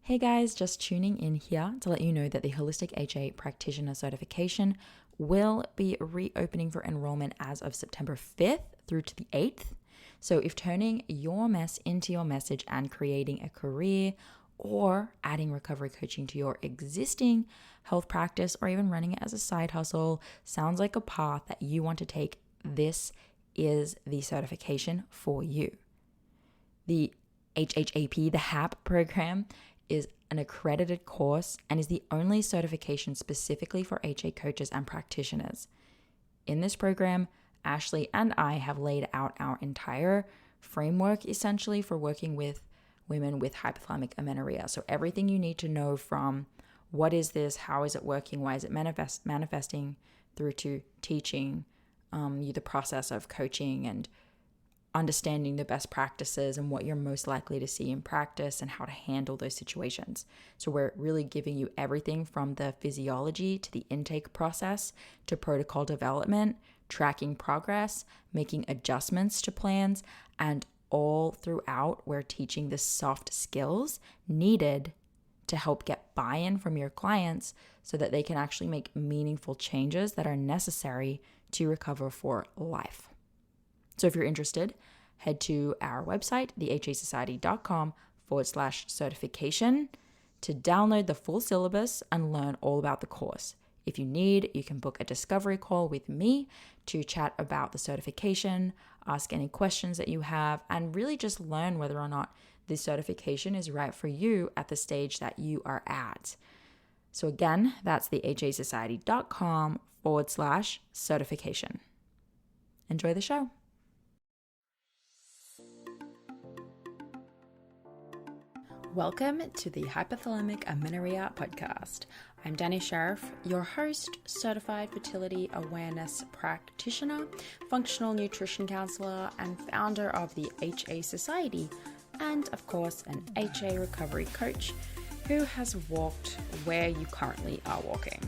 Hey guys, just tuning in here to let you know that the Holistic HA Practitioner Certification will be reopening for enrollment as of September 5th through to the 8th. So if turning your mess into your message and creating a career or adding recovery coaching to your existing health practice or even running it as a side hustle sounds like a path that you want to take, this is the certification for you. The HHAP, the HAP program, is an accredited course and is the only certification specifically for HA coaches and practitioners. In this program, Ashley and I have laid out our entire framework essentially for working with women with hypothalamic amenorrhea. So everything you need to know from what is this, how is it working, why is it manifesting, through to teaching you the process of coaching and understanding the best practices and what you're most likely to see in practice and how to handle those situations. So we're really giving you everything from the physiology to the intake process to protocol development, tracking progress, making adjustments to plans, and all throughout we're teaching the soft skills needed to help get buy-in from your clients so that they can actually make meaningful changes that are necessary to recover for life. So if you're interested, head to our website, thehasociety.com/certification to download the full syllabus and learn all about the course. If you need, you can book a discovery call with me to chat about the certification, ask any questions that you have, and really just learn whether or not this certification is right for you at the stage that you are at. So again, that's thehasociety.com/certification. Enjoy the show. Welcome to the Hypothalamic Amenorrhea podcast. I'm Dani, your host, certified fertility awareness practitioner, functional nutrition counselor, and founder of the HA Society, and of course, an HA recovery coach who has walked where you currently are walking.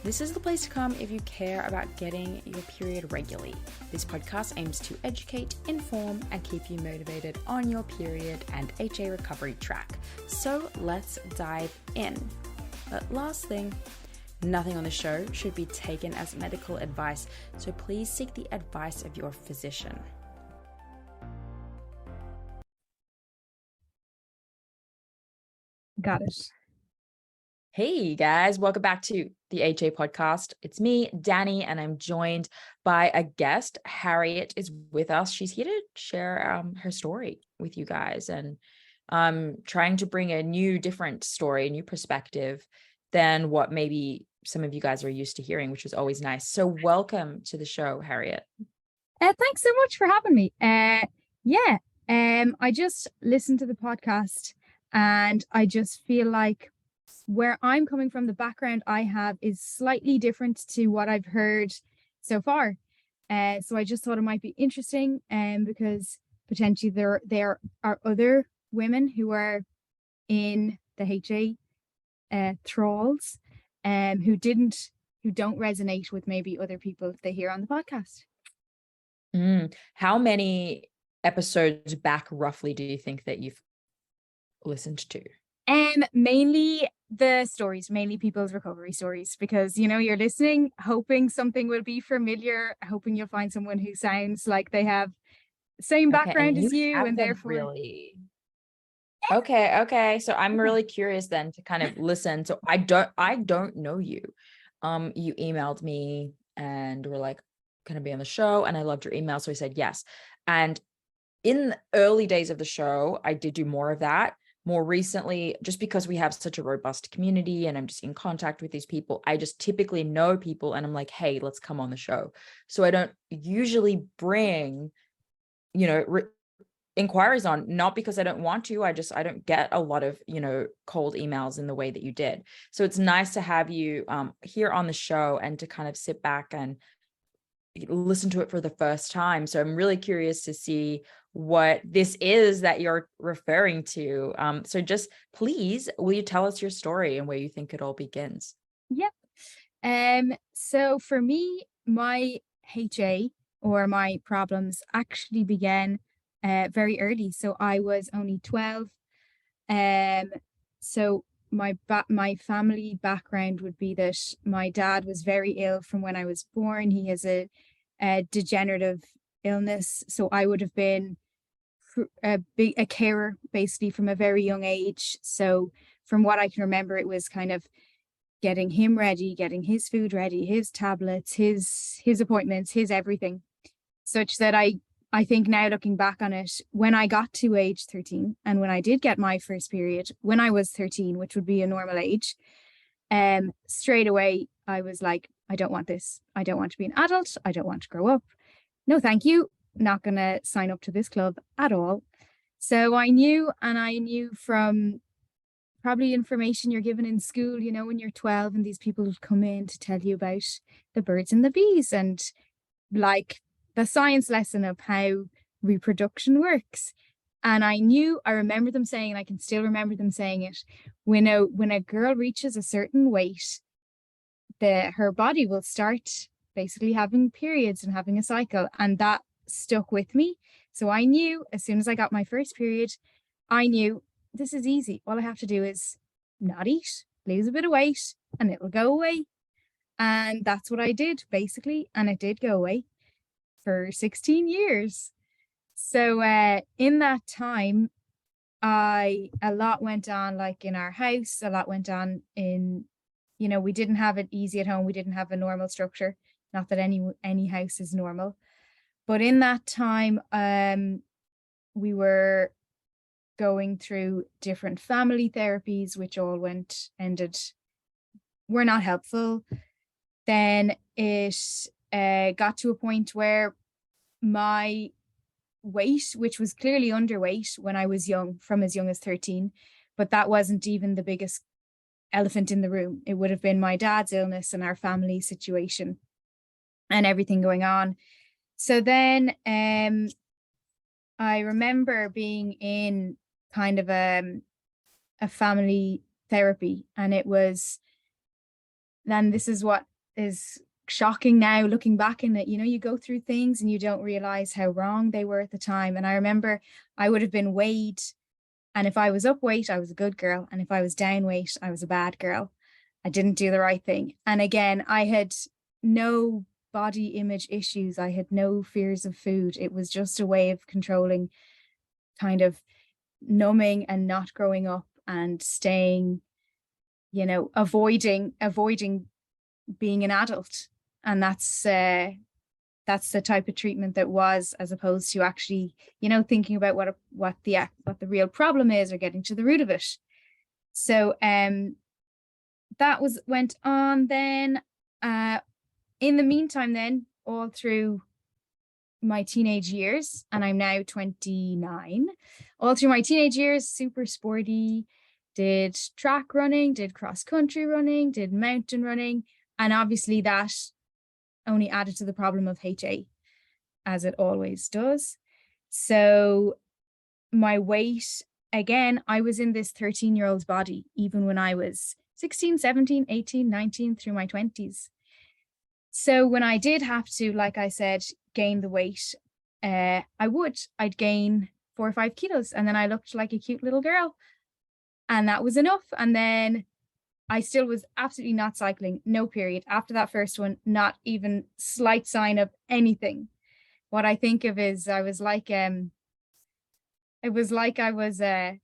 This is the place to come if you care about getting your period regularly. This podcast aims to educate, inform, and keep you motivated on your period and HA recovery track. So let's dive in. But last thing, nothing on the show should be taken as medical advice, so please seek the advice of your physician. Got it. Hey guys, welcome back to the HA podcast. It's me, Dani, and I'm joined by a guest. Harriet is with us. She's here to share her story with you guys and trying to bring a new, different story, a new perspective than what maybe some of you guys are used to hearing, which is always nice. So welcome to the show, Harriet. Thanks so much for having me. I just listened to the podcast and I just feel like where I'm coming from, the background I have is slightly different to what I've heard so far. So I just thought it might be interesting because potentially there are other women who are in the HA thralls who don't resonate with maybe other people they hear on the podcast. How many episodes back roughly do you think that you've listened to? Mainly the stories, mainly people's recovery stories, because you're listening, hoping something will be familiar, hoping you'll find someone who sounds like they have the same background as you, and therefore really. Okay. So I'm really curious then to kind of listen. So I don't know you. You emailed me and were like, "Can I be on the show?" And I loved your email, so I said yes. And in the early days of the show, I did do more of that. More recently, just because we have such a robust community and I'm just in contact with these people, I just typically know people and I'm like, hey, let's come on the show. So I don't usually bring, inquiries on, not because I don't want to, I don't get a lot of, cold emails in the way that you did. So it's nice to have you here on the show and to kind of sit back and listen to it for the first time. So I'm really curious to see what this is that you're referring to. So just please, will you tell us your story and where you think it all begins? Yeah. So for me, my HA or my problems actually began very early. So I was only 12. So my family background would be that my dad was very ill from when I was born. He has a degenerative illness, so I would have been a carer basically from a very young age. So from what I can remember, it was kind of getting him ready, getting his food ready, his tablets, his appointments, his everything. Such that I think now looking back on it, when I got to age 13 and when I did get my first period when I was 13, which would be a normal age, straight away I was like, I don't want this. I don't want to be an adult. I don't want to grow up. No, thank you. Not going to sign up to this club at all. So I knew, and I knew from probably information you're given in school, you know, when you're 12 and these people would come in to tell you about the birds and the bees and like the science lesson of how reproduction works. And I remember them saying, and I can still remember them saying it, when a girl reaches a certain weight, her body will start basically having periods and having a cycle. And that stuck with me. So I knew as soon as I got my first period, I knew this is easy. All I have to do is not eat, lose a bit of weight, and it'll go away. And that's what I did basically. And it did go away for 16 years. So in that time, a lot went on, like in our house, a lot went on in, you know, we didn't have it easy at home. We didn't have a normal structure. Not that any house is normal. But in that time, we were going through different family therapies, which all were not helpful. Then it got to a point where my weight, which was clearly underweight when I was young, from as young as 13, but that wasn't even the biggest elephant in the room. It would have been my dad's illness and our family situation and everything going on. So then I remember being in kind of a family therapy, and it was, then this is what is shocking now looking back in it, you know, you go through things and you don't realize how wrong they were at the time. And I remember I would have been weighed, and if I was up weight, I was a good girl, and if I was down weight, I was a bad girl. I didn't do the right thing. And again, I had no body image issues. I had no fears of food. It was just a way of controlling, kind of numbing and not growing up and staying, you know, avoiding being an adult. And that's the type of treatment that was, as opposed to actually, you know, thinking about what the real problem is or getting to the root of it. So that went on then. In the meantime, then all through my teenage years, and I'm now 29, all through my teenage years, super sporty, did track running, did cross country running, did mountain running, and obviously that only added to the problem of HA, as it always does. So my weight, again, I was in this 13-year-old's body, even when I was 16, 17, 18, 19, through my 20s. So when I did have to, like I said, gain the weight, I'd gain 4 or 5 kilos, and then I looked like a cute little girl, and that was enough. And then I still was absolutely not cycling, no period. After that first one, not even slight sign of anything. What I think of is I was like I was a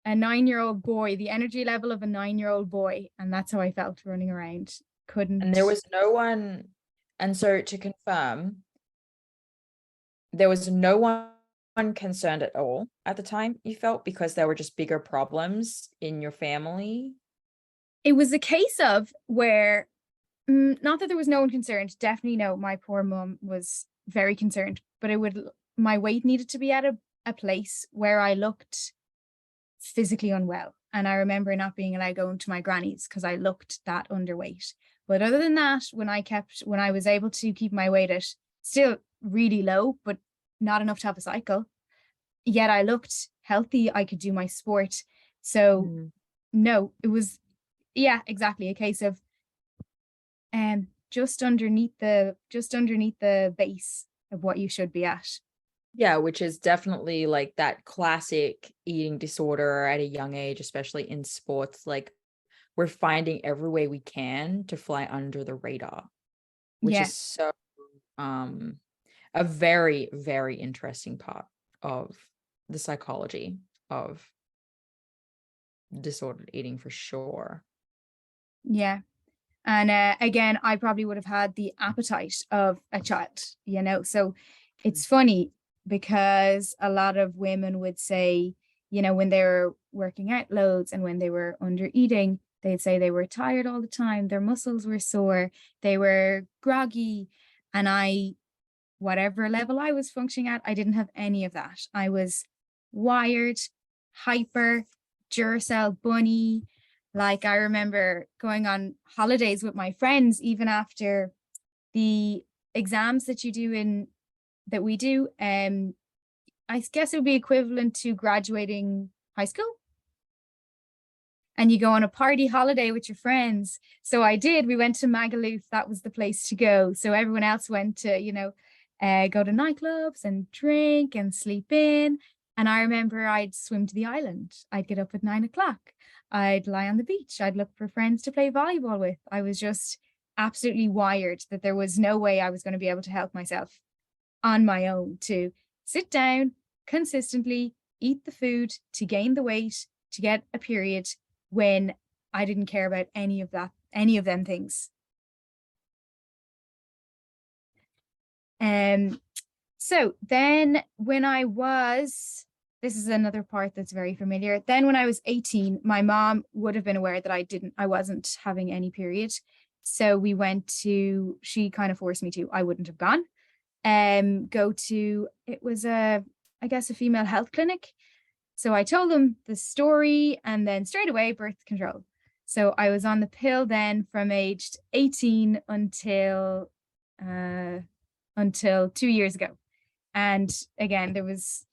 9-year-old boy, the energy level of a 9-year-old boy, and that's how I felt running around. Couldn't. And there was no one, and so to confirm, there was no one concerned at all at the time, you felt, because there were just bigger problems in your family? It was a case of where, not that there was no one concerned, definitely no, my poor mum was very concerned, but my weight needed to be at a place where I looked physically unwell. And I remember not being allowed going to my granny's because I looked that underweight. But other than that, when I was able to keep my weight at still really low, but not enough to have a cycle, yet I looked healthy, I could do my sport. So no, it was, yeah, exactly, a case of just underneath the base of what you should be at. Yeah, which is definitely like that classic eating disorder at a young age, especially in sports. Like we're finding every way we can to fly under the radar, which Yeah. is so a very, very interesting part of the psychology of disordered eating for sure. Yeah. And again, I probably would have had the appetite of a child, you know. So it's funny because a lot of women would say, you know, when they were working out loads and when they were under eating, they'd say they were tired all the time, their muscles were sore, they were groggy. And I, whatever level I was functioning at, I didn't have any of that. I was wired, hyper, Duracell bunny. Like I remember going on holidays with my friends, even after the exams that you do in that we do. I guess it would be equivalent to graduating high school. And you go on a party holiday with your friends. So I did. We went to Magaluf. That was the place to go. So everyone else went to, you know, go to nightclubs and drink and sleep in. And I remember I'd swim to the island. I'd get up at 9 o'clock. I'd lie on the beach. I'd look for friends to play volleyball with. I was just absolutely wired that there was no way I was going to be able to help myself on my own to sit down consistently, eat the food, to gain the weight, to get a period when I didn't care about any of that, any of them things. Um, so then when I was, this is another part that's very familiar. Then when I was 18, my mom would have been aware that I wasn't having any period. So we went to, she kind of forced me to, I wouldn't have gone, go to, it was I guess a female health clinic. So I told them the story and then straight away birth control. So I was on the pill then from aged 18 until 2 years ago. And again, there was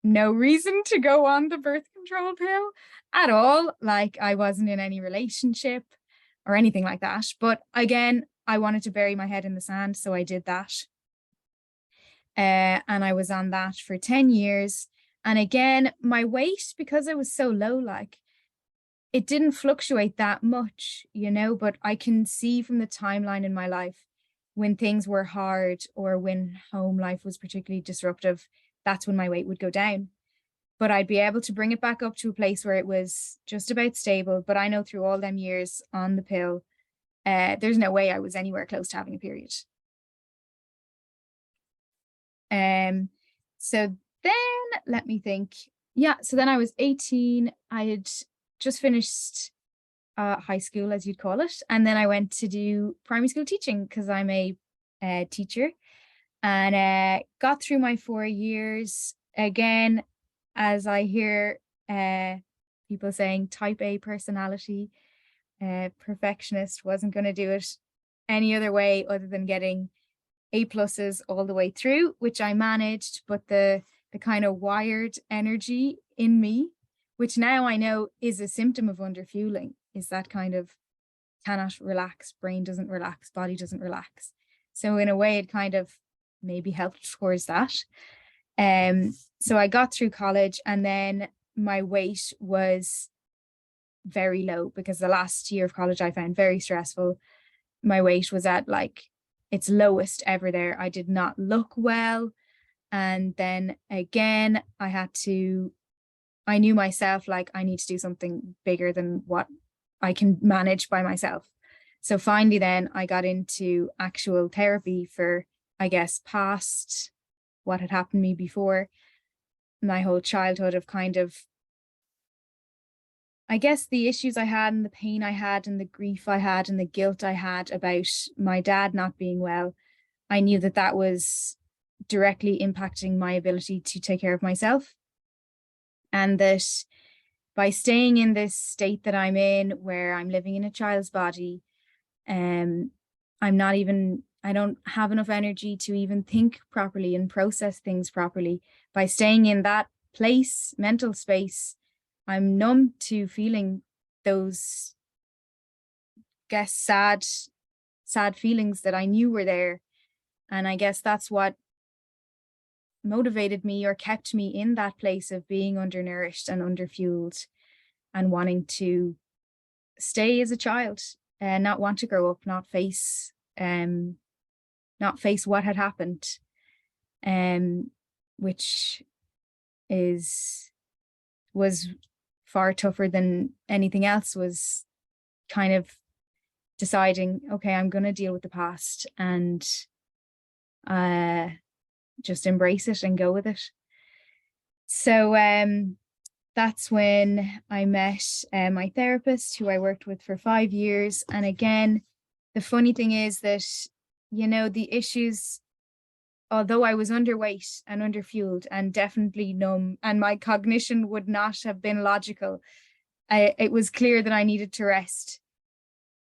no reason to go on the birth control pill at all. Like I wasn't in any relationship or anything like that. But again, I wanted to bury my head in the sand. So I did that. And I was on that for 10 years. And again, my weight, because I was so low, like it didn't fluctuate that much, you know, but I can see from the timeline in my life when things were hard or when home life was particularly disruptive, that's when my weight would go down. But I'd be able to bring it back up to a place where it was just about stable. But I know through all them years on the pill, there's no way I was anywhere close to having a period. So then let me think. Yeah, so then I was 18. I had just finished high school, as you'd call it. And then I went to do primary school teaching because I'm a teacher and got through my 4 years. Again, as I hear people saying type A personality, perfectionist, wasn't going to do it any other way other than getting A pluses all the way through, which I managed, but the kind of wired energy in me, which now I know is a symptom of underfueling, is that kind of cannot relax, brain doesn't relax, body doesn't relax. So in a way, it kind of maybe helped towards that. So I got through college and then my weight was very low because the last year of college I found very stressful. My weight was at like its lowest ever there. I did not look well. And then again, I knew myself, like I need to do something bigger than what I can manage by myself. So finally, then I got into actual therapy for, I guess, past what had happened to me before, my whole childhood of kind of, I guess, the issues I had and the pain I had and the grief I had and the guilt I had about my dad not being well. I knew that that was directly impacting my ability to take care of myself. And that by staying in this state that I'm in, where I'm living in a child's body, I'm not even, I don't have enough energy to even think properly and process things properly. By staying in that place, mental space, I'm numb to feeling those, guess, sad feelings that I knew were there. And I guess that's what motivated me or kept me in that place of being undernourished and underfueled and wanting to stay as a child and not want to grow up, not face what had happened, which was far tougher than anything else. Was kind of deciding, okay, I'm going to deal with the past and just embrace it and go with it. So that's when I met my therapist, who I worked with for 5 years. And again, the funny thing is that, you know, the issues, although I was underweight and underfueled and definitely numb, and my cognition would not have been logical, it was clear that I needed to rest.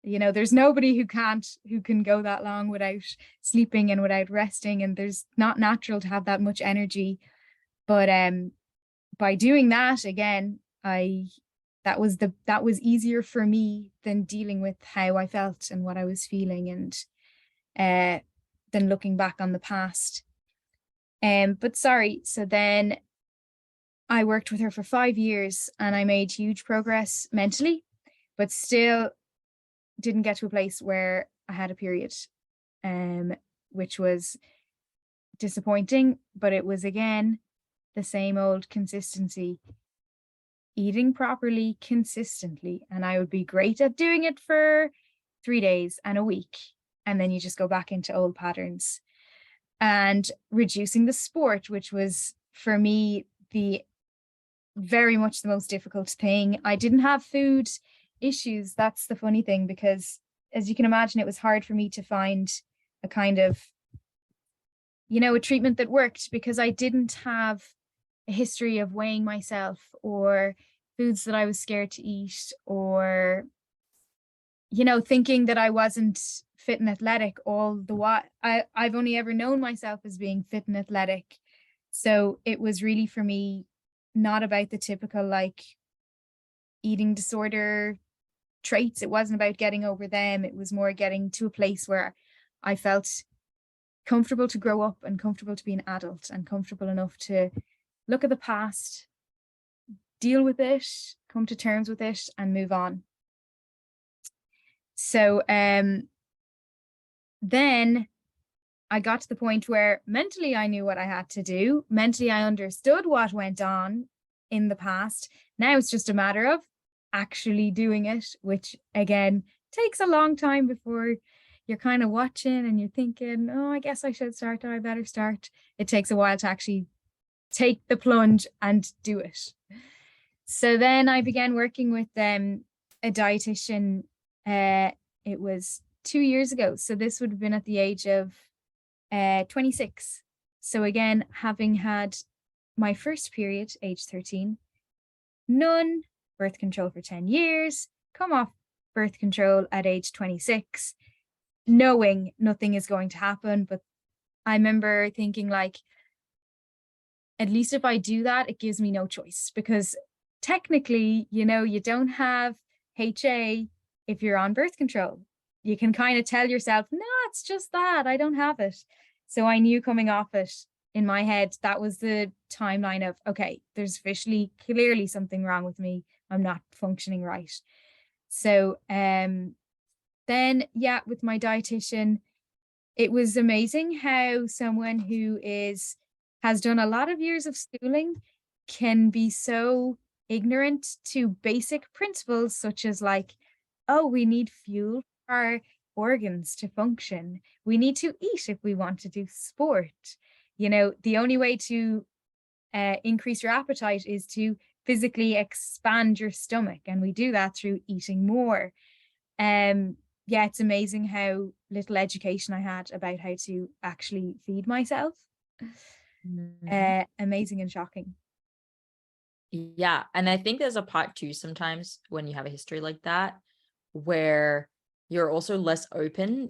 You know, there's nobody who can go that long without sleeping and without resting, and there's not natural to have that much energy. But by doing that, again, that was easier for me than dealing with how I felt and what I was feeling, and than looking back on the past. But sorry, so then I worked with her for 5 years and I made huge progress mentally, but still didn't get to a place where I had a period, which was disappointing. But it was, again, the same old consistency, eating properly consistently. And I would be great at doing it for 3 days and a week. And then you just go back into old patterns. And reducing the sport, which was for me very much the most difficult thing. I didn't have food issues. That's the funny thing, because as you can imagine, it was hard for me to find a kind of, you know, a treatment that worked, because I didn't have a history of weighing myself or foods that I was scared to eat, or, you know, thinking that I wasn't fit and athletic all the while. I've only ever known myself as being fit and athletic. So it was really, for me, not about the typical like eating disorder traits. It wasn't about getting over them. It was more getting to a place where I felt comfortable to grow up and comfortable to be an adult and comfortable enough to look at the past, deal with it, come to terms with it, and move on. So then I got to the point where mentally I knew what I had to do. Mentally, I understood what went on in the past. Now it's just a matter of actually doing it, which again takes a long time before you're kind of watching and you're thinking, oh, I guess I should start, or I better start. It takes a while to actually take the plunge and do it. So then I began working with a dietitian. It was 2 years ago. So this would have been at the age of 26. So again, having had my first period, age 13, none, birth control for 10 years, come off birth control at age 26, knowing nothing is going to happen. But I remember thinking, like, at least if I do that, it gives me no choice, because technically, you know, you don't have HA if you're on birth control. You can kind of tell yourself, no, it's just that I don't have it. So I knew coming off it, in my head, that was the timeline of, okay, there's officially clearly something wrong with me. I'm not functioning right. So then, yeah, with my dietitian, it was amazing how someone who has done a lot of years of schooling can be so ignorant to basic principles, such as like, oh, we need fuel for our organs to function. We need to eat if we want to do sport. You know, the only way to increase your appetite is to physically expand your stomach, and we do that through eating more. Yeah, it's amazing how little education I had about how to actually feed myself. Amazing and shocking. Yeah, and I think there's a part too sometimes when you have a history like that, where you're also less open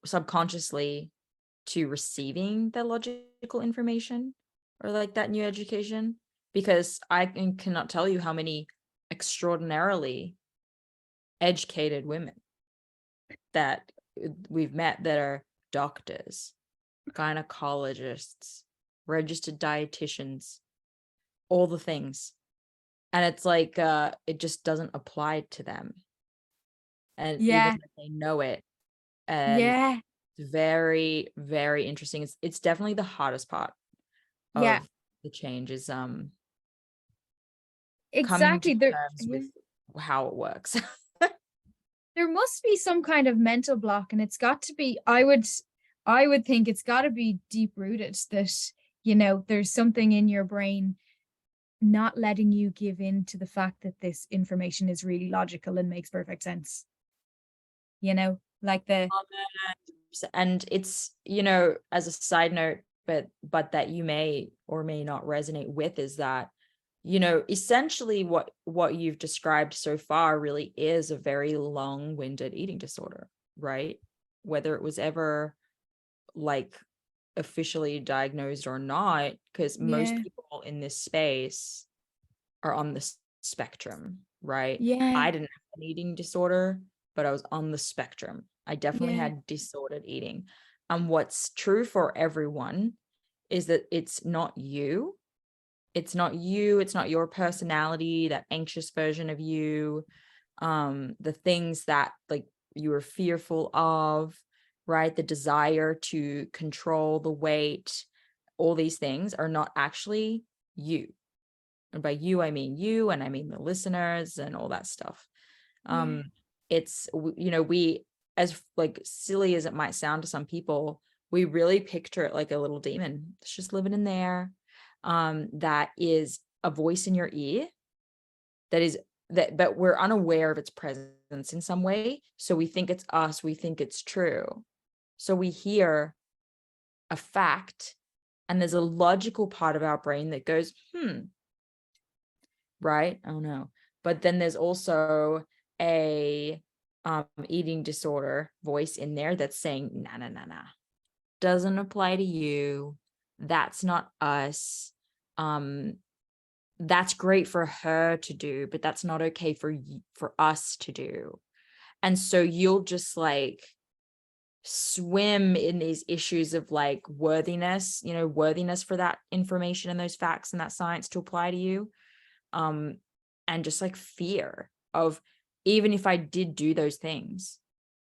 subconsciously to receiving the logical information or like that new education, because I cannot tell you how many extraordinarily educated women that we've met that are doctors, gynecologists, registered dietitians, all the things. And it's like, it just doesn't apply to them. And even if they know it. And it's very, very interesting. It's definitely the hardest part of the change is coming to exactly. terms with how it works. There must be some kind of mental block, and it's got to be, I would think it's got to be deep rooted that, you know, there's something in your brain not letting you give in to the fact that this information is really logical and makes perfect sense. You know, like and it's, you know, as a side note, but that you may or may not resonate with is that, you know, essentially what you've described so far really is a very long-winded eating disorder, right? Whether it was ever like officially diagnosed or not, because most people in this space are on the spectrum, right? I didn't have an eating disorder, but I was on the spectrum. I definitely had disordered eating. And what's true for everyone is that it's not you. It's not you. It's not your personality, that anxious version of you, the things that like you were fearful of, right? The desire to control the weight, all these things are not actually you. And by you, I mean you, and I mean the listeners and all that stuff. It's, you know, we, as like silly as it might sound to some people, we really picture it like a little demon. It's just living in there. That is a voice in your ear but we're unaware of its presence in some way. So we think it's us, we think it's true. So we hear a fact and there's a logical part of our brain that goes, right? Oh no. But then there's also a eating disorder voice in there that's saying, nah, doesn't apply to you. That's not us. That's great for her to do, but that's not okay for us to do. And so you'll just like swim in these issues of like worthiness, you know, worthiness for that information and those facts and that science to apply to you. And just like fear of, even if I did do those things,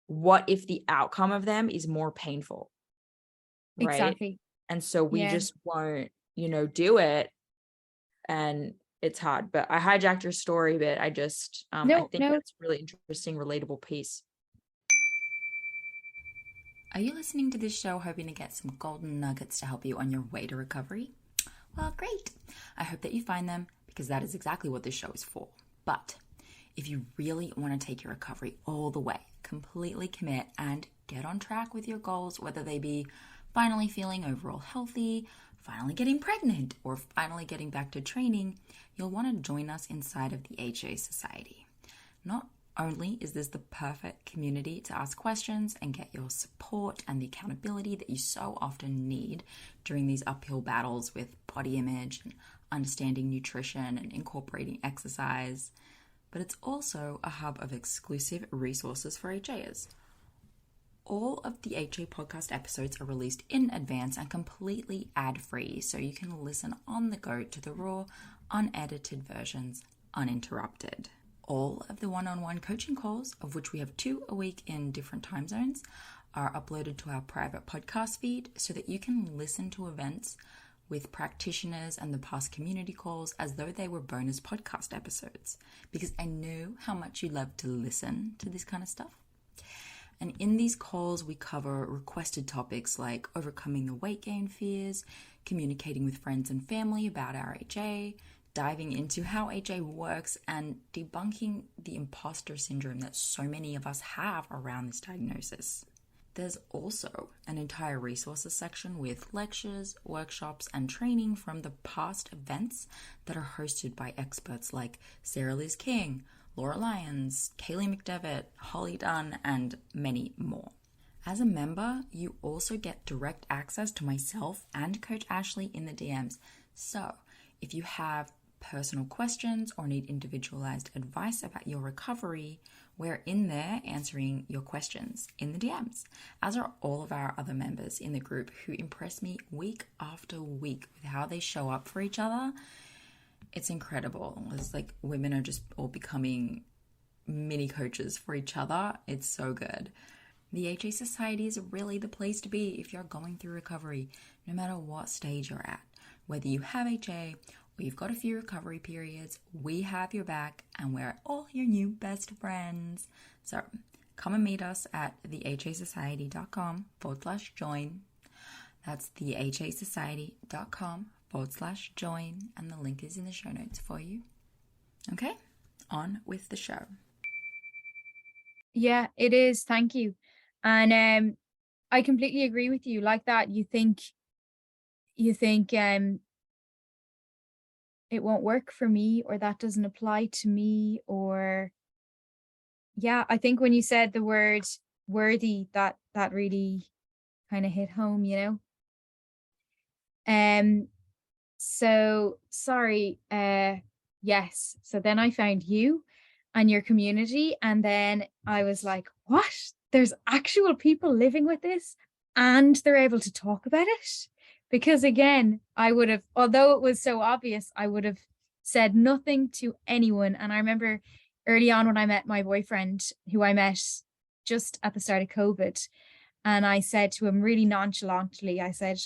what if the outcome of them is more painful? Right. Exactly. And so we just won't, you know, do it. And it's hard, but I hijacked your story, but I just, I think that's a really interesting, relatable piece. Are you listening to this show hoping to get some golden nuggets to help you on your way to recovery? Well, great. I hope that you find them, because that is exactly what this show is for. But if you really want to take your recovery all the way, completely commit and get on track with your goals, whether they be finally feeling overall healthy, finally getting pregnant, or finally getting back to training, you'll want to join us inside of the HA Society. Not only is this the perfect community to ask questions and get your support and the accountability that you so often need during these uphill battles with body image and understanding nutrition and incorporating exercise, but it's also a hub of exclusive resources for HAs. All of the HA podcast episodes are released in advance and completely ad-free, so you can listen on the go to the raw, unedited versions uninterrupted. All of the one-on-one coaching calls, of which we have 2 a week in different time zones, are uploaded to our private podcast feed so that you can listen to events with practitioners and the past community calls as though they were bonus podcast episodes, because I know how much you love to listen to this kind of stuff. And in these calls, we cover requested topics like overcoming the weight gain fears, communicating with friends and family about our HA, diving into how HA works, and debunking the imposter syndrome that so many of us have around this diagnosis. There's also an entire resources section with lectures, workshops, and training from the past events that are hosted by experts like Sarah Liz King, Laura Lyons, Kaylee McDevitt, Holly Dunn, and many more. As a member, you also get direct access to myself and Coach Ashley in the DMs. So if you have personal questions or need individualized advice about your recovery, we're in there answering your questions in the DMs, as are all of our other members in the group who impress me week after week with how they show up for each other. It's incredible. It's like women are just all becoming mini coaches for each other. It's so good. The HA Society is really the place to be if you're going through recovery, no matter what stage you're at. Whether you have HA or you've got a few recovery periods, we have your back and we're all your new best friends. So come and meet us at thehasociety.com/join. That's thehasociety.com/join, and the link is in the show notes for you. Okay, on with the show. Yeah, it is. Thank you. And I completely agree with you. Like that, you think it won't work for me, or that doesn't apply to me, or yeah, I think when you said the word worthy, that really kind of hit home, you know. So sorry, yes. So then I found you and your community, and then I was like, what? There's actual people living with this and they're able to talk about it. Because again, I would have, although it was so obvious, I would have said nothing to anyone. And I remember early on when I met my boyfriend, who I met just at the start of COVID, and I said to him really nonchalantly, I said,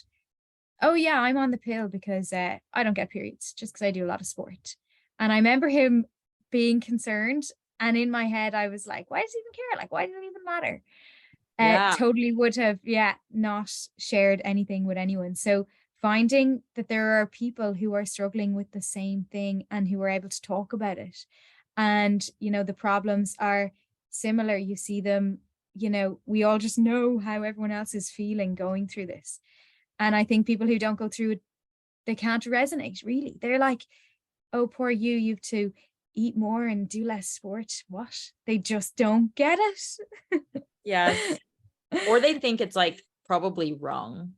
oh yeah, I'm on the pill because I don't get periods, just because I do a lot of sport. And I remember him being concerned. And in my head, I was like, why does he even care? Like, why does it even matter? Totally would have, not shared anything with anyone. So finding that there are people who are struggling with the same thing and who are able to talk about it. And, you know, the problems are similar. You see them, you know, we all just know how everyone else is feeling going through this. And I think people who don't go through it, they can't resonate, really. They're like, oh, poor you, you have to eat more and do less sport. What? They just don't get it. Yes. Or they think it's like probably wrong.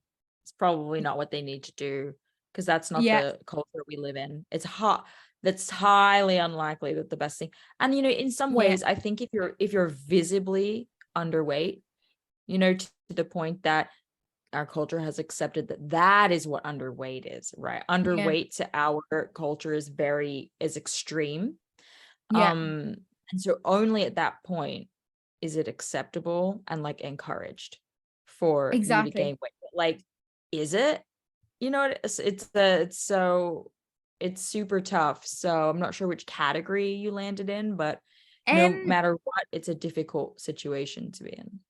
It's probably not what they need to do, because that's not the culture we live in. It's hot. That's highly unlikely that the best thing. And, you know, in some ways, I think if you're visibly underweight, you know, to the point that our culture has accepted that is what underweight is, right? Underweight to our culture is extreme. And so only at that point is it acceptable and like encouraged for you to gain weight. Like, is it? You know, it's super tough. So I'm not sure which category you landed in, but no matter what, it's a difficult situation to be in.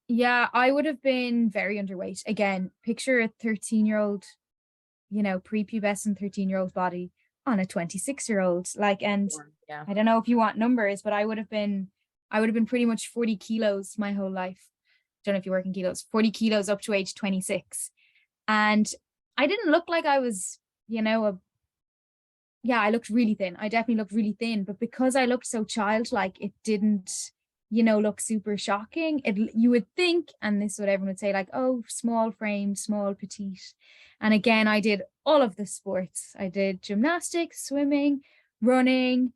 Yeah, I would have been very underweight. Again, picture a 13-year-old, you know, prepubescent 13-year-old body on a 26-year-old. Like, and I don't know if you want numbers, but I would have been pretty much 40 kilos my whole life. Don't know if you work in kilos, 40 kilos up to age 26. And I didn't look like I was, you know, I looked really thin. I definitely looked really thin, but because I looked so childlike, it didn't, you know, look super shocking. You would think, and this is what everyone would say, like, oh, small frame, small petite. And again, I did all of the sports. I did gymnastics, swimming, running,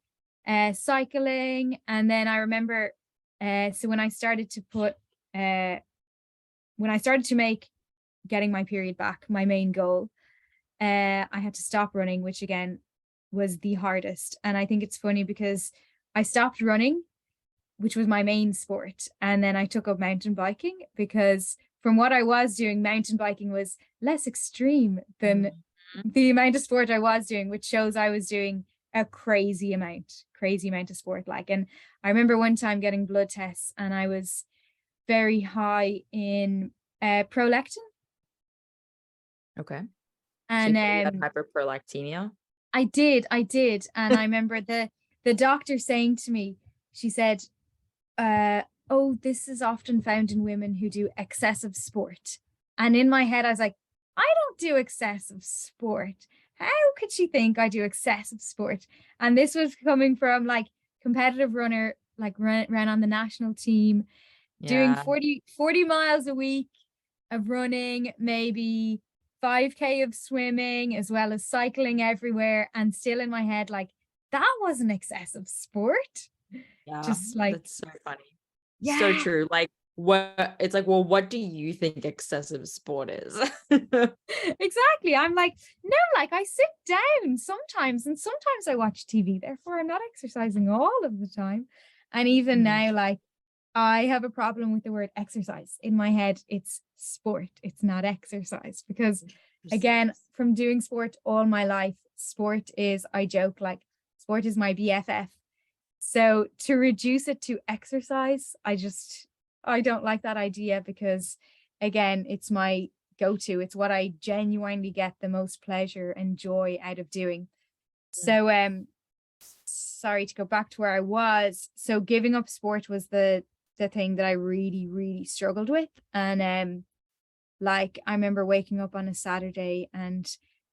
cycling. And then I remember, so when I started to make getting my period back my main goal, I had to stop running, which again was the hardest. And I think it's funny because I stopped running, which was my main sport, and then I took up mountain biking, because from what I was doing, mountain biking was less extreme than the amount of sport I was doing, which shows I was doing a crazy amount of sport. Like, and I remember one time getting blood tests and I was very high in prolactin. Okay. And so you had hyperprolactinemia? I did. And I remember the doctor saying to me, she said, oh, this is often found in women who do excessive sport. And in my head, I was like, I don't do excessive sport. How could she think I do excessive sport? And this was coming from like competitive runner, like ran on the national team, doing 40 miles a week of running, maybe 5K of swimming as well as cycling everywhere, and still in my head, like, that wasn't excessive sport. Yeah, Just like, that's so funny. So yeah, true. Like, what it's like, well, what do you think excessive sport is? exactly. I'm like, no, like I sit down sometimes and sometimes I watch TV, therefore I'm not exercising all of the time. And even now, like, I have a problem with the word exercise. In my head, it's sport, it's not exercise. Because again, from doing sport all my life, sport is, I joke, like, sport is my BFF. So to reduce it to exercise, I don't like that idea, because again, it's my go-to. It's what I genuinely get the most pleasure and joy out of doing. So sorry, to go back to where I was. So giving up sport was the thing that I really, really struggled with. And like, I remember waking up on a Saturday and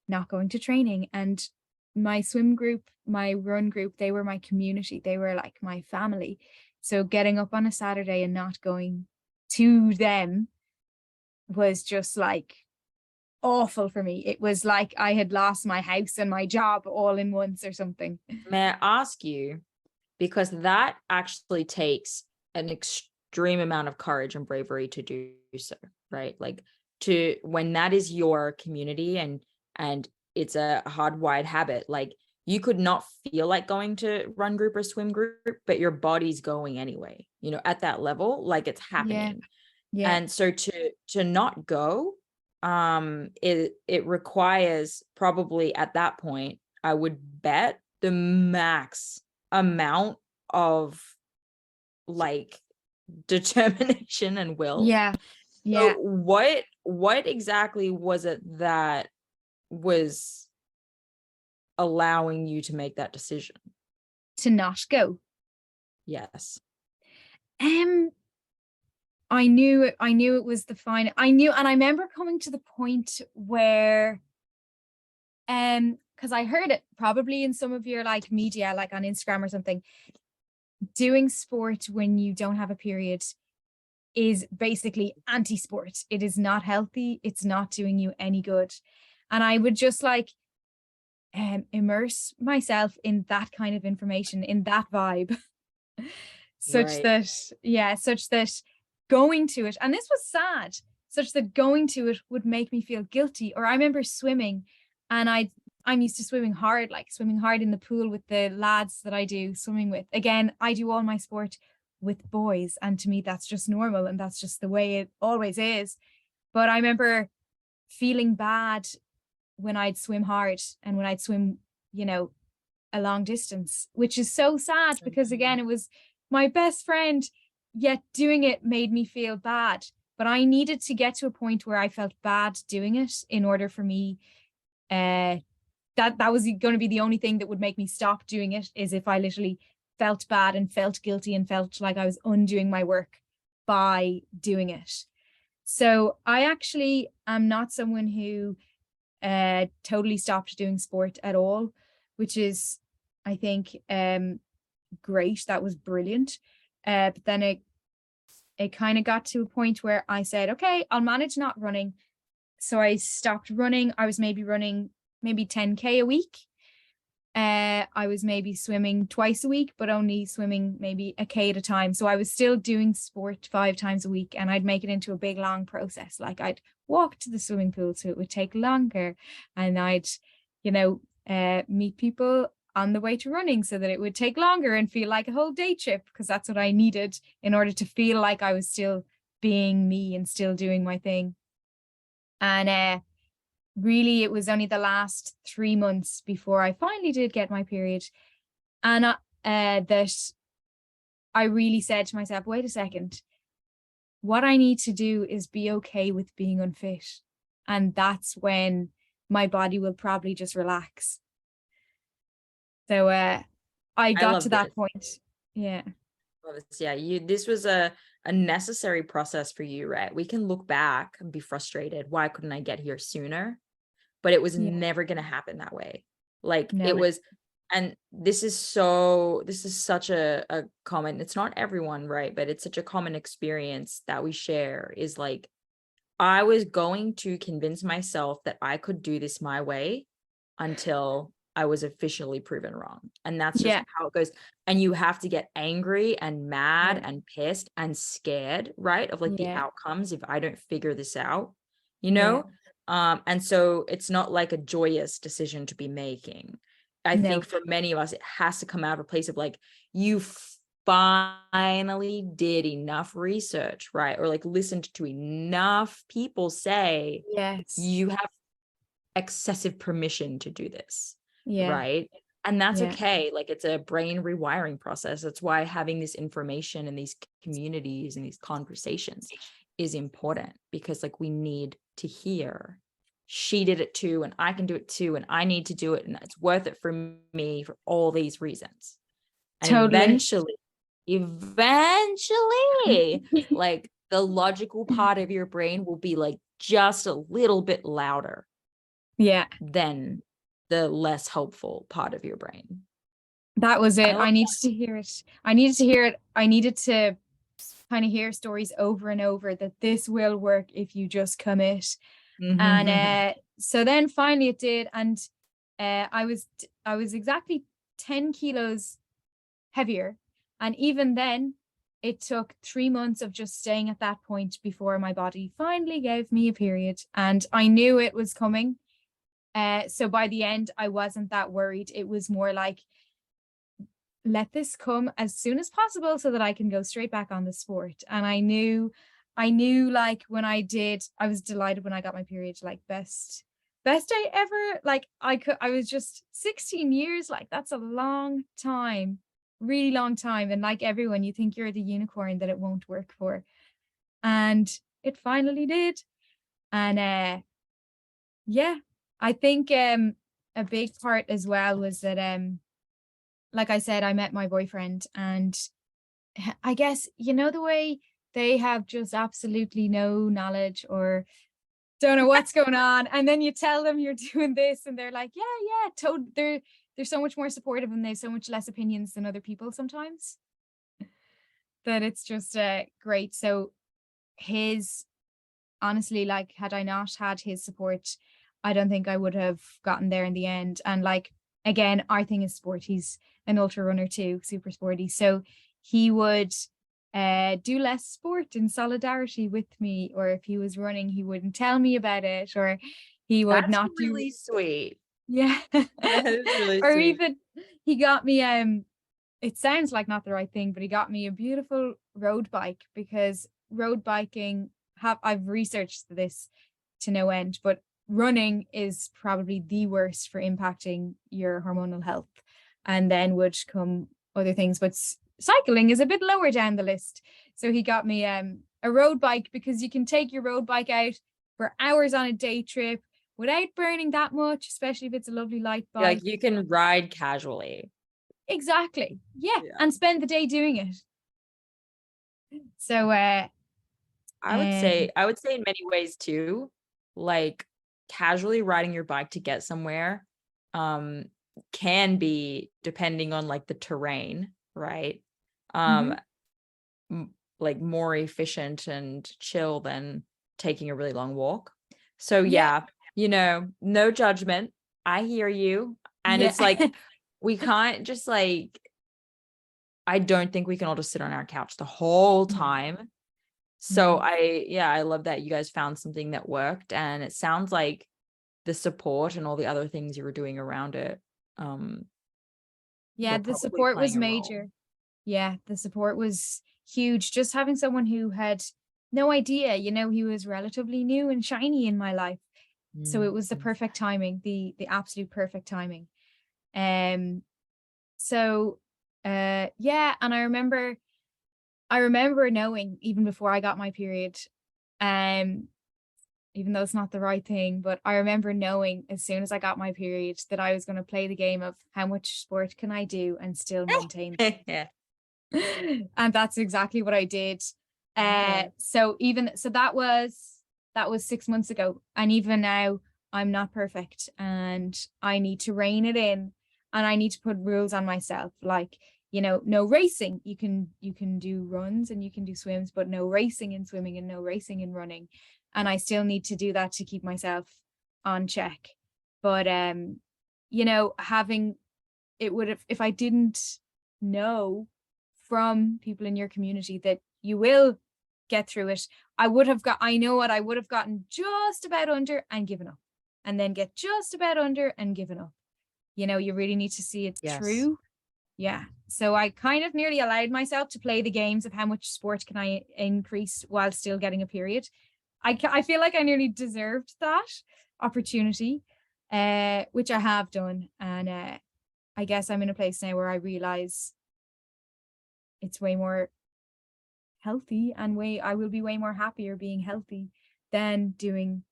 not going to training, and my swim group, my run group, they were my community. They were like my family. So getting up on a Saturday and not going to them was just like awful for me. It was like I had lost my house and my job all in once or something. May I ask you, because that actually takes an extreme amount of courage and bravery to do so, right? Like, to when that is your community and it's a hardwired habit, like, you could not feel like going to run group or swim group, but your body's going anyway, at that level, like, it's happening. Yeah. And so to not go, it requires, probably at that point, I would bet, the max amount of, like, determination and will. Yeah. So what exactly was it that was allowing you to make that decision? To not go. Yes. I knew it was the final. And I remember coming to the point where, because I heard it probably in some of your like media, like on Instagram or something, doing sport when you don't have a period is basically anti-sport. It is not healthy. It's not doing you any good. And I would just like immerse myself in that kind of information, in that vibe, such that going to it, and this was sad, such that going to it would make me feel guilty. Or I remember swimming, and I'm used to swimming hard in the pool with the lads that I do swimming with. Again, I do all my sport with boys, and to me that's just normal, and that's just the way it always is. But I remember feeling bad when I'd swim hard and when I'd swim, a long distance, which is so sad, because again, it was my best friend, yet doing it made me feel bad. But I needed to get to a point where I felt bad doing it in order for me, that was going to be the only thing that would make me stop doing it, is if I literally felt bad and felt guilty and felt like I was undoing my work by doing it. So I actually am not someone who totally stopped doing sport at all, which is, I think, great. That was brilliant. But then it kind of got to a point where I said, okay, I'll manage not running. So I stopped running. I was maybe running 10K a week. I was maybe swimming twice a week, but only swimming maybe a K at a time. So I was still doing sport 5 times a week, and I'd make it into a big long process. Like, I'd walk to the swimming pool, so it would take longer, and I'd, meet people on the way to running so that it would take longer and feel like a whole day trip, because that's what I needed in order to feel like I was still being me and still doing my thing. And really, it was only the last 3 months before I finally did get my period, and that I really said to myself, wait a second, what I need to do is be okay with being unfit. And that's when my body will probably just relax. So I got to that point. Yeah. Yeah, this was a necessary process for you, right? We can look back and be frustrated. Why couldn't I get here sooner? But it was never going to happen that way. Like, it was, and this is such a common, it's not everyone, right? But it's such a common experience that we share, is like, I was going to convince myself that I could do this my way until I was officially proven wrong. And that's just how it goes. And you have to get angry and mad and pissed and scared, right? Of like the outcomes if I don't figure this out, you know? And so it's not like a joyous decision to be making. I think for many of us, it has to come out of a place of like, you finally did enough research, right? Or like listened to enough people say, you have excessive permission to do this, right? And that's okay. Like, it's a brain rewiring process. That's why having this information and these communities and these conversations is important, because like we need to hear she did it too, and I can do it too, and I need to do it, and it's worth it for me for all these reasons. And eventually like the logical part of your brain will be like just a little bit louder than the less hopeful part of your brain. That was it. I needed to hear it. I needed to kind of hear stories over and over that this will work if you just commit. And so then finally it did. And I was exactly 10 kilos heavier. And even then, it took 3 months of just staying at that point before my body finally gave me a period. And I knew it was coming. So by the end, I wasn't that worried. It was more like, let this come as soon as possible so that I can go straight back on the sport. And I knew like when I did, I was delighted when I got my period, like best day ever. Like I was just 16 years, like that's a long time, really long time. And like everyone, you think you're the unicorn that it won't work for. And it finally did. And I think a big part as well was that like I said, I met my boyfriend, and I guess, you know, the way they have just absolutely no knowledge or don't know what's going on. And then you tell them you're doing this and they're like, they're so much more supportive, and they have so much less opinions than other people sometimes, that it's just great. So honestly, like, had I not had his support, I don't think I would have gotten there in the end. And like, again, our thing is sport. He's an ultra runner too, super sporty. So he would do less sport in solidarity with me, or if he was running, he wouldn't tell me about it, or he would That's not really do. Sweet. Yeah. That is really or sweet. Even he got me it sounds like not the right thing, but he got me a beautiful road bike, because road biking, I've researched this to no end, but running is probably the worst for impacting your hormonal health, and then would come other things, but cycling is a bit lower down the list. So he got me a road bike, because you can take your road bike out for hours on a day trip without burning that much, especially if it's a lovely light bike. Like, you can ride casually. Exactly. Yeah. And spend the day doing it. So I would say in many ways too, like casually riding your bike to get somewhere can be, depending on like the terrain, right? Like more efficient and chill than taking a really long walk. So you know, no judgment. I hear you. And it's like, we can't just like, I don't think we can all just sit on our couch the whole time. So I love that you guys found something that worked, and it sounds like the support and all the other things you were doing around it. The support was major. Yeah, the support was huge. Just having someone who had no idea, you know, he was relatively new and shiny in my life. So it was the perfect timing, the absolute perfect timing. And I remember knowing, even before I got my period, even though it's not the right thing, but I remember knowing as soon as I got my period that I was going to play the game of how much sport can I do and still maintain. And that's exactly what I did. So that was 6 months ago, and even now I'm not perfect, and I need to rein it in, and I need to put rules on myself, like, you know, no racing. You can do runs and you can do swims, but no racing in swimming and no racing in running. and I still need to do that to keep myself on check. But you know, having it would have, if I didn't know from people in your community that you will get through it, I would have gotten just about under and given up, and then get just about under and given up. You know, you really need to see it through. Yeah. So I kind of nearly allowed myself to play the games of how much sport can I increase while still getting a period. I feel like I nearly deserved that opportunity, which I have done. And I guess I'm in a place now where I realize it's way more healthy, and I will be way more happier being healthy than doing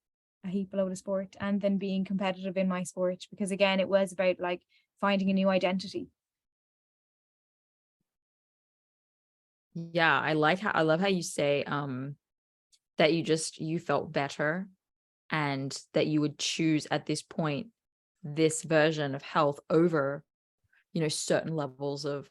a heap load of sport and then being competitive in my sport, because again, it was about like finding a new identity. Yeah, I love how you say that you felt better, and that you would choose at this point this version of health over, you know, certain levels of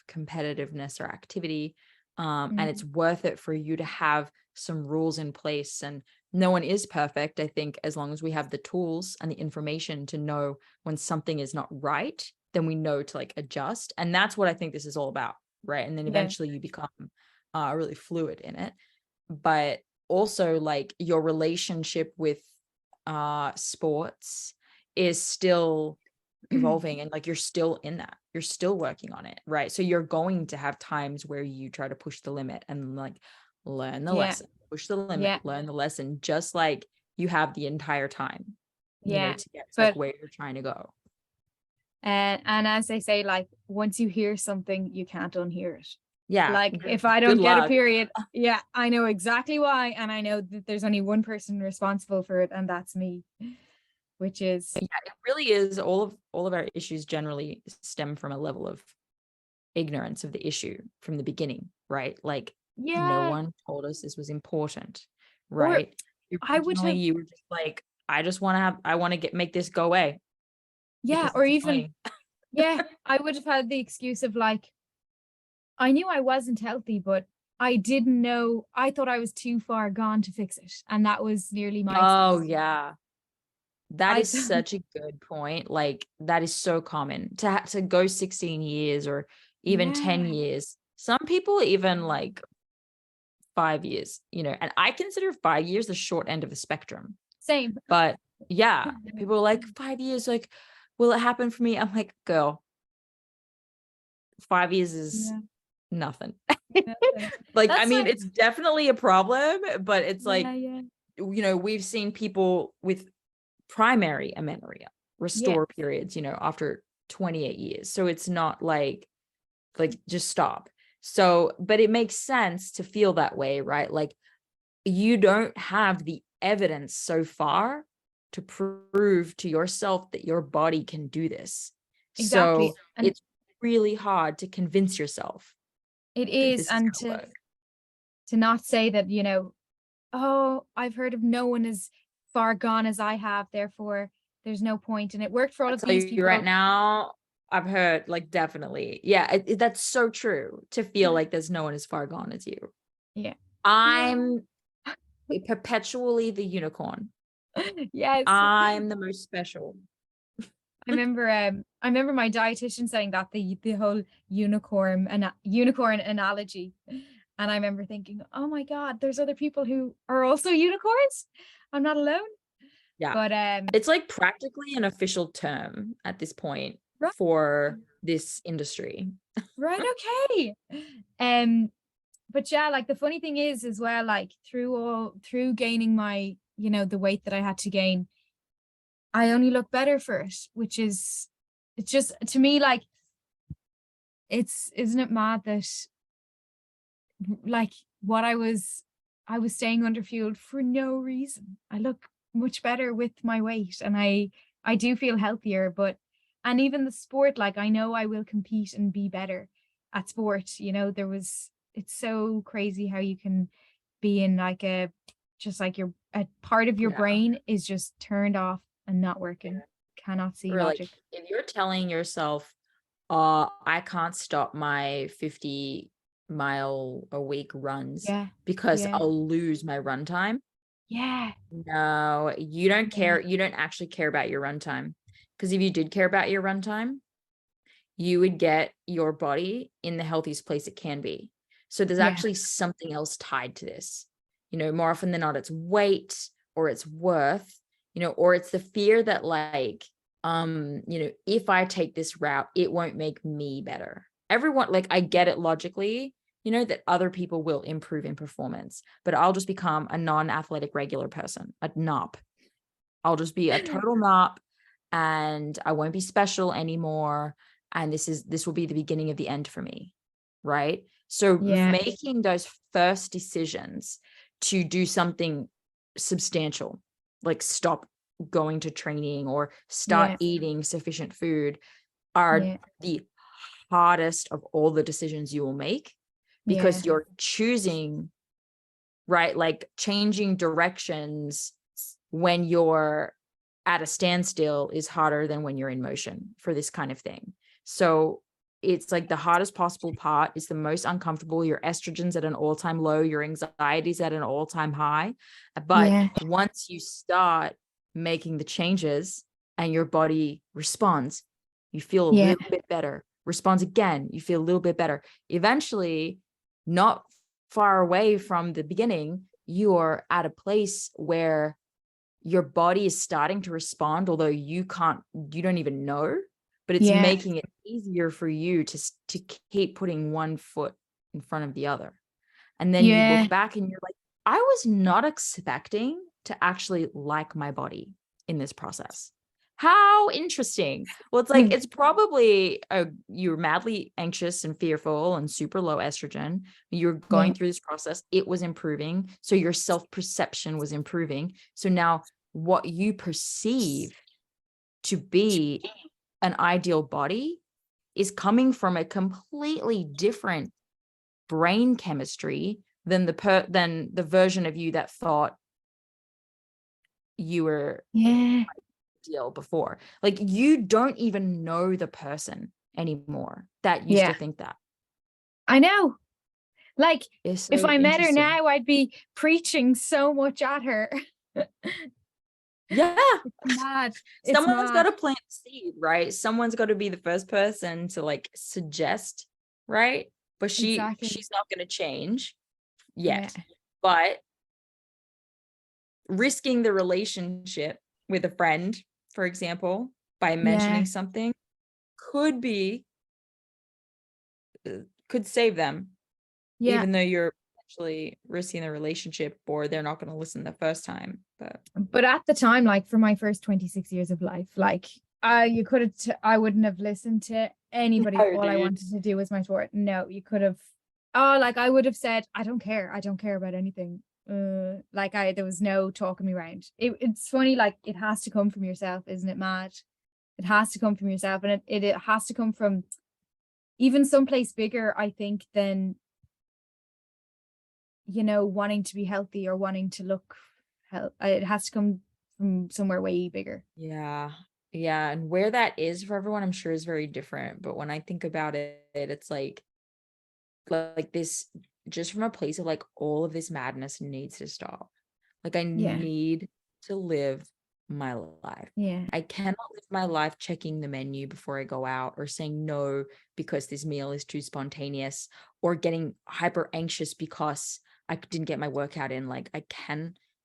competitiveness or activity. And it's worth it for you to have some rules in place. And no one is perfect. I think as long as we have the tools and the information to know when something is not right, then we know to like adjust. And that's what I think this is all about, right? And then eventually you become really fluid in it. But also, like, your relationship with sports is still evolving, and like you're still in that, you're still working on it, right? So you're going to have times where you try to push the limit and like learn the lesson, push the limit, learn the lesson, just like you have the entire time, you know, to get to like where you're trying to go. And as they say, like, once you hear something, you can't unhear it. Yeah. Like, if I don't get a period, I know exactly why. And I know that there's only one person responsible for it, and that's me, which is. Yeah, it really is. All of our issues generally stem from a level of ignorance of the issue from the beginning, right? Like, no one told us this was important, right? Originally, you were just like, I want to make this go away. Yeah, or even, I would have had the excuse of like, I knew I wasn't healthy, but I didn't know, I thought I was too far gone to fix it. And that was nearly my excuse. Yeah. That is such a good point. Like, that is so common to go 16 years or even 10 years. Some people even like 5 years, you know, and I consider 5 years the short end of the spectrum. Same. But yeah, people are like, 5 years, like, will it happen for me? I'm like, girl, 5 years is nothing. Like, I mean, it's definitely a problem, but it's like, you know, we've seen people with primary amenorrhea restore periods, you know, after 28 years. So it's not like just stop. So, but it makes sense to feel that way, right? Like, you don't have the evidence so far to prove to yourself that your body can do this. Exactly. So it's really hard to convince yourself. It is. And to not say that, you know, oh, I've heard of no one as far gone as I have, therefore there's no point. And it worked for all of these people. Right now, I've heard, like, definitely. Yeah, that's so true, to feel like there's no one as far gone as you. Yeah. I'm perpetually the unicorn. Yes. I'm the most special. I remember my dietitian saying that, the whole unicorn analogy. And I remember thinking, oh my God, there's other people who are also unicorns. I'm not alone. Yeah. But it's like practically an official term at this point for this industry. Right. Okay. But yeah, like, the funny thing is as well, like, through gaining my, you know, the weight that I had to gain, I only look better for it, which is, it's just, to me, like, isn't it mad that, like, what I was staying underfueled for no reason. I look much better with my weight, and I do feel healthier. But, and even the sport, like, I know I will compete and be better at sport. You know, it's so crazy how you can be in like a part of your brain is just turned off and not working. Cannot see logic. Like, if you're telling yourself, I can't stop my 50-mile a week runs because I'll lose my run time. Yeah. No, you don't care. You don't actually care about your runtime. Because if you did care about your runtime, you would get your body in the healthiest place it can be. So there's Yeah. actually something else tied to this. You know, more often than not, it's weight or it's worth, you know, or it's the fear that like, you know, if I take this route, it won't make me better. Everyone, like, I get it logically, you know, that other people will improve in performance, but I'll just become a non-athletic regular person, a NOP. I'll just be a total NOP and I won't be special anymore. And this will be the beginning of the end for me. Right. So Yeah. making those first decisions to do something substantial, like stop going to training or start Yeah. eating sufficient food, are Yeah. the hardest of all the decisions you will make, because Yeah. you're choosing, right? Like changing directions when you're at a standstill is harder than when you're in motion for this kind of thing. So it's like the hardest possible part is the most uncomfortable. Your estrogen's at an all-time low, your anxiety's at an all-time high. But Yeah. once you start making the changes and your body responds, you feel a Yeah. little bit better. Responds again, you feel a little bit better. Eventually, not far away from the beginning, you're at a place where your body is starting to respond, although you don't even know, but it's Yeah. making it easier for you to keep putting one foot in front of the other. And then you Yeah. look back and you're like, I was not expecting to actually like my body in this process. How interesting. Well, it's like, it's probably you're madly anxious and fearful and super low estrogen. You're going Yeah. through this process. It was improving. So your self-perception was improving. So now what you perceive to be an ideal body is coming from a completely different brain chemistry than the version of you that thought you were Yeah. ideal before. Like, you don't even know the person anymore that used Yeah. to think that. I know. Like, It's if so I met her interesting. now, I'd be preaching so much at her. Yeah. Mad. It's Someone's got mad. to plant the seed, right? Someone's got to be the first person to like suggest, right? But Exactly. she's not going to change Yeah. yet. But risking the relationship with a friend, for example, by mentioning Yeah. something could save them, Yeah. even though you're actually risking the relationship, or they're not going to listen the first time. But at the time, like for my first 26 years of life, like you could have, I wouldn't have listened to anybody. No, All I dude. wanted to do was my sport. No, you could have, oh, like I would have said, I don't care. I don't care about anything. Like there was no talking me around. It's funny, like it has to come from yourself, isn't it mad? It has to come from yourself, and it has to come from even someplace bigger, I think, than, you know, wanting to be healthy or wanting to look healthy. It has to come from somewhere way bigger. Yeah. Yeah. And where that is for everyone, I'm sure is very different. But when I think about it, it's like this, just from a place of like, all of this madness needs to stop. Like, I Yeah. need to live my life. Yeah. I cannot live my life checking the menu before I go out, or saying no because this meal is too spontaneous, or getting hyper anxious because I didn't get my workout in. Like,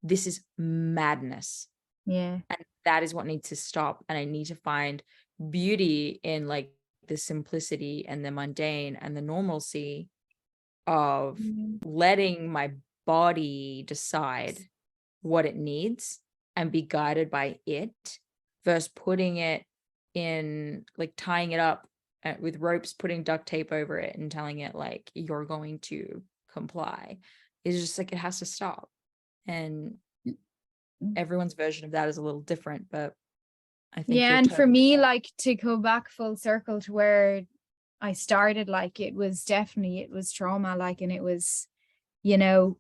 this is madness. Yeah. And that is what needs to stop. And I need to find beauty in like the simplicity and the mundane and the normalcy of letting my body decide what it needs and be guided by it, versus putting it in, like tying it up with ropes, putting duct tape over it and telling it like you're going to comply. It's just like, it has to stop. And everyone's version of that is a little different, but I think Yeah. you're And for totally me, right. like to go back full circle to where I started, like it was trauma, like, and it was, you know,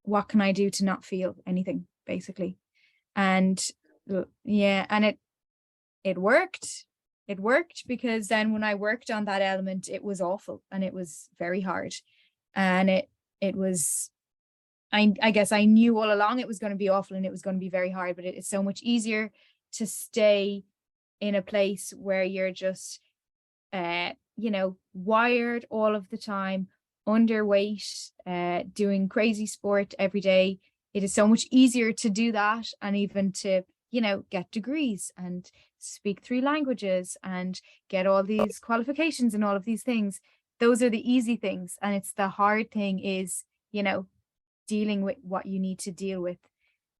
what can I do to not feel anything, basically? And yeah, and it worked. It worked, because then when I worked on that element, it was awful and it was very hard. And it was I guess I knew all along it was going to be awful and it was going to be very hard, but it is so much easier to stay in a place where you're just wired all of the time, underweight, doing crazy sport every day. It is so much easier to do that, and even to get degrees and speak 3 languages and get all these qualifications and all of these things. Those are the easy things, and it's the hard thing is dealing with what you need to deal with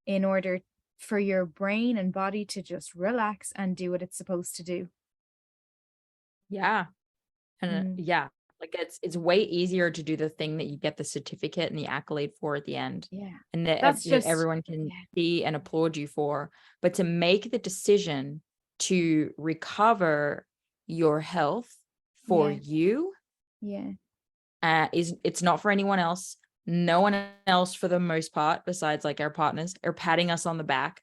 in order for your brain and body to just relax and do what it's supposed to do. Yeah. And yeah, like it's way easier to do the thing that you get the certificate and the accolade for at the end. Yeah. And that That's just everyone can see and applaud you for. But to make the decision to recover your health for you, it's not for anyone else. No one else, for the most part, besides like our partners, are patting us on the back.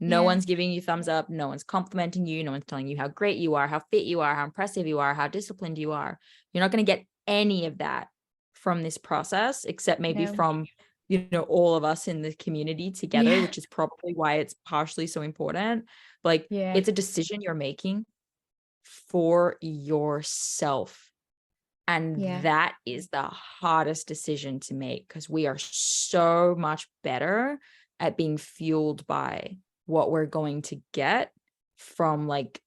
No one's giving you thumbs up. No one's complimenting you. No one's telling you how great you are, how fit you are, how impressive you are, how disciplined you are. You're not going to get any of that from this process, except maybe from, all of us in the community together, which is probably why it's partially so important. Like, it's a decision you're making for yourself. And that is the hardest decision to make, because we are so much better at being fueled by what we're going to get from like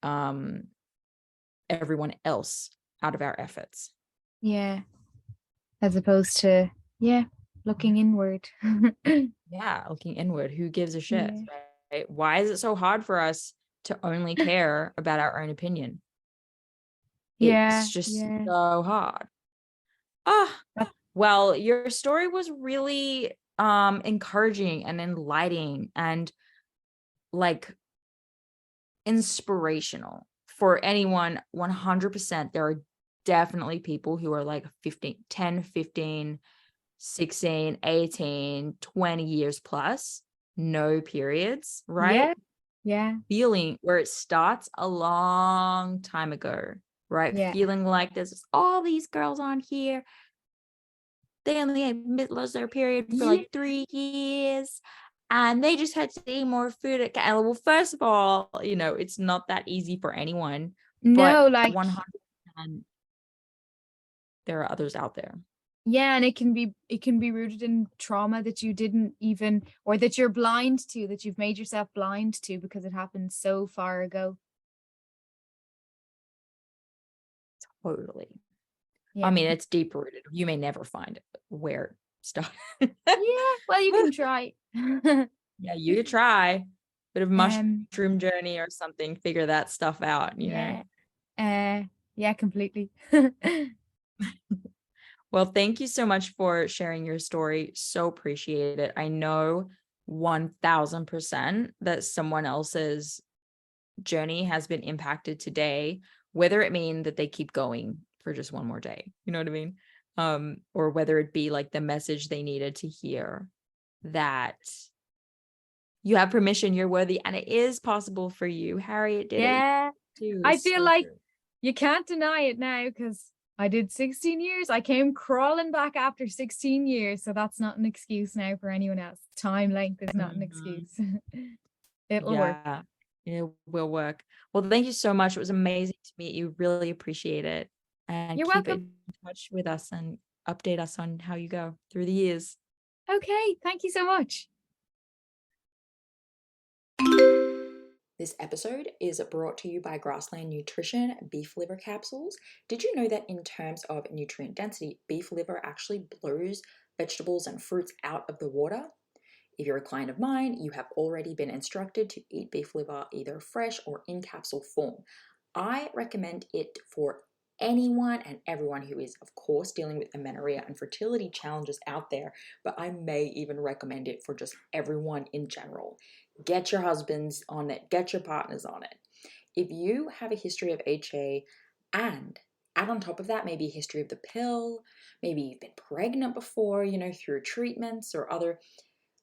everyone else out of our efforts. Yeah. As opposed to looking inward. Looking inward. Who gives a shit? Right? Why is it so hard for us to only care about our own opinion? It's just so hard. Well, your story was really encouraging and enlightening and like inspirational for anyone. 100%. There are definitely people who are like 10, 15, 16, 18, 20 years plus, no periods, right? Yeah. Feeling where it starts a long time ago, right? Feeling like there's all these girls on here, they only lost their period for like 3 years and they just had to eat more food. Well, first of all, it's not that easy for anyone. No, but like 100%, there are others out there. Yeah, and it can be rooted in trauma that you didn't even, or that you're blind to, that you've made yourself blind to because it happened so far ago. Totally. I mean, it's deep rooted. You may never find where it started. Well, you can try. You could try. Bit of mushroom journey or something. Figure that stuff out. You know. Completely. Well, thank you so much for sharing your story. So appreciate it. I know 1000% that someone else's journey has been impacted today, whether it mean that they keep going for just one more day, you know what I mean? Or whether it be like the message they needed to hear that you have permission, you're worthy, and it is possible for you. Harriet did it too. I feel like you can't deny it now, because I did 16 years. I came crawling back after 16 years. So that's not an excuse now for anyone else. Time length is not an excuse. It'll work. It will work. Well, thank you so much. It was amazing to meet you. Really appreciate it. And You're keep welcome. in touch with us and update us on how you go through the years. Okay. Thank you so much. This episode is brought to you by Grassland Nutrition beef liver capsules. Did you know that in terms of nutrient density, beef liver actually blows vegetables and fruits out of the water? If you're a client of mine, you have already been instructed to eat beef liver either fresh or in capsule form. I recommend it for anyone and everyone who is, of course, dealing with amenorrhea and fertility challenges out there, but I may even recommend it for just everyone in general. Get your husbands on it, get your partners on it. If you have a history of HA and add on top of that maybe a history of the pill, maybe you've been pregnant before, through treatments or other,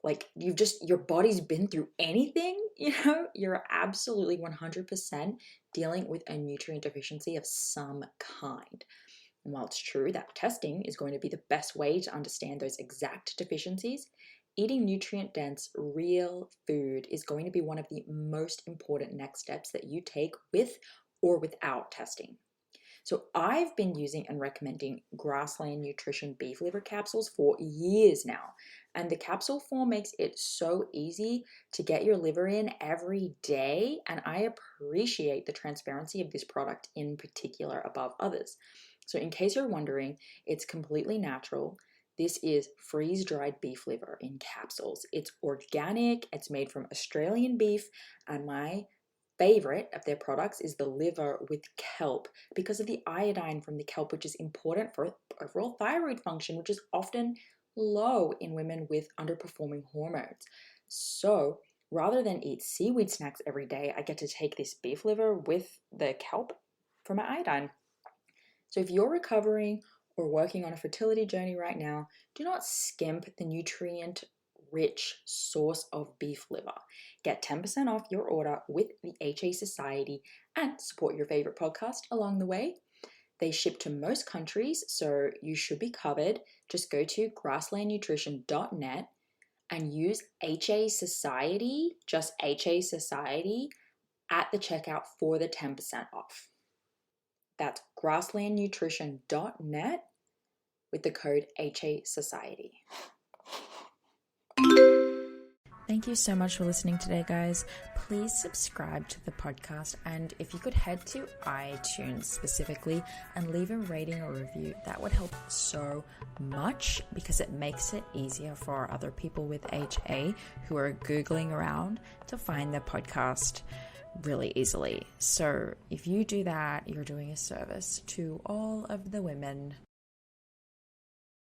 like your body's been through anything, you're absolutely 100% dealing with a nutrient deficiency of some kind. And while it's true that testing is going to be the best way to understand those exact deficiencies, eating nutrient-dense, real food is going to be one of the most important next steps that you take with or without testing. So I've been using and recommending Grassland Nutrition beef liver capsules for years now. And the capsule form makes it so easy to get your liver in every day. And I appreciate the transparency of this product in particular above others. So in case you're wondering, it's completely natural. This is freeze-dried beef liver in capsules. It's organic, it's made from Australian beef, and my favorite of their products is the liver with kelp because of the iodine from the kelp, which is important for overall thyroid function, which is often low in women with underperforming hormones. So rather than eat seaweed snacks every day, I get to take this beef liver with the kelp for my iodine. So if you're recovering or working on a fertility journey right now, do not skimp the nutrient-rich source of beef liver. Get 10% off your order with the HA Society and support your favorite podcast along the way. They ship to most countries, so you should be covered. Just go to grasslandnutrition.net and use HA Society, just HA Society, at the checkout for the 10% off. That's grasslandnutrition.net with the code HA Society. Thank you so much for listening today, guys. Please subscribe to the podcast, and if you could head to iTunes specifically and leave a rating or review, that would help so much because it makes it easier for other people with HA who are Googling around to find the podcast really easily. So if you do that, you're doing a service to all of the women